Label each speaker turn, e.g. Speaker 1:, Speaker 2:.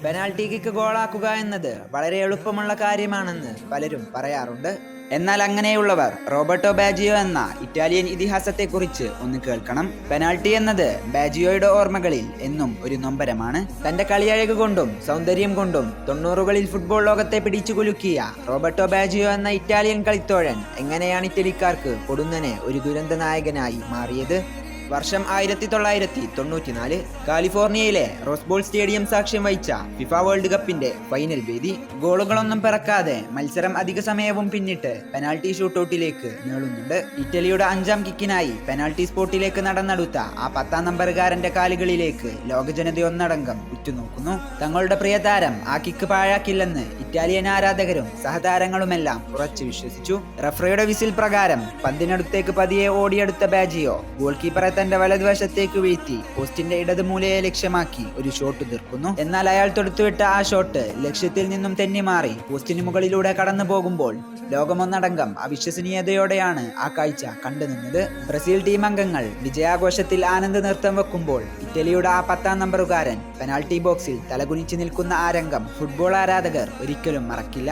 Speaker 1: Penalty kick ഗോളാക്കുക എന്നത് വളരെ എളുപ്പമുള്ള കാര്യമാണെന്ന് പലരും പറയാറുണ്ട്. എന്നാൽ അങ്ങനെയുള്ളവർ റോബർട്ടോ ബാജിയോ എന്ന ഇറ്റാലിയൻ ഇതിഹാസത്തെക്കുറിച്ച് ഒന്ന് കേൾക്കണം. പെനാൽറ്റി എന്നത് ബാജിയോയുടെ ഓർമ്മകളിൽ എന്നും ഒരു നൊമ്പരമാണ്. തന്റെ കളിയഴക് കൊണ്ടും സൗന്ദര്യം കൊണ്ടും 90കളിൽ ഫുട്ബോൾ ലോകത്തെ പിടിച്ചു കുലുക്കിയ റോബർട്ടോ ബാജിയോ എന്ന ഇറ്റാലിയൻ കളിത്തോഴൻ എങ്ങനെയാണ് ഇറ്റലിക്കാർക്ക് പൊടുന്നനെ ഒരു ദുരന്ത നായകനായി മാറിയത്? വർഷം 1994 കാലിഫോർണിയയിലെ റോസ് ബോൾ സ്റ്റേഡിയം സാക്ഷ്യം വഹിച്ച ഫിഫ വേൾഡ് കപ്പിന്റെ ഫൈനൽ വേദി. ഗോളുകളൊന്നും പിറക്കാതെ മത്സരം അധിക സമയവും പിന്നിട്ട് പെനാൽറ്റി ഷൂട്ടൌട്ടിലേക്ക് നീളുന്നുണ്ട്. ഇറ്റലിയുടെ 5ാം കിക്കിനായി പെനാൽറ്റി സ്പോട്ടിലേക്ക് നടന്നെടുത്ത ആ 10ാം നമ്പറുകാരന്റെ കാലുകളിലേക്ക് ലോകജനതയൊന്നടങ്കം ഉറ്റുനോക്കുന്നു. തങ്ങളുടെ പ്രിയ താരം ആ കിക്ക് പാഴാക്കില്ലെന്ന് ഇറ്റാലിയൻ ആരാധകരും സഹതാരങ്ങളുമെല്ലാം ഉറച്ചു വിശ്വസിച്ചു. റഫറിയുടെ വിസിൽ പ്രകാരം പന്തിനടുത്തേക്ക് പതിയെ ഓടിയെടുത്ത ബാജിയോ ഗോൾ കീപ്പറെ തന്റെ വലതുവശത്തേക്ക് വീഴ്ത്തി പോസ്റ്റിന്റെ ഇടതുമൂലയെ ലക്ഷ്യമാക്കി ഒരു ഷോട്ട് തീർക്കുന്നു. എന്നാൽ അയാൾ തൊടുത്തുവിട്ട ആ ഷോട്ട് ലക്ഷ്യത്തിൽ നിന്നും തെന്നിമാറി പോസ്റ്റിന് മുകളിലൂടെ കടന്നു പോകുമ്പോൾ ലോകമൊന്നടങ്കം അവിശ്വസനീയതയോടെയാണ് ആ കാഴ്ച കണ്ടുനിന്നത്. ബ്രസീൽ ടീം അംഗങ്ങൾ വിജയാഘോഷത്തിൽ ആനന്ദ നൃത്തം വെക്കുമ്പോൾ ഇറ്റലിയുടെ ആ 10ാം നമ്പറുകാരൻ പെനാൽറ്റി ബോക്സിൽ തലകുനിച്ച് നിൽക്കുന്ന ആ രംഗം ഫുട്ബോൾ ആരാധകർ ഒരിക്കലും മറക്കില്ല.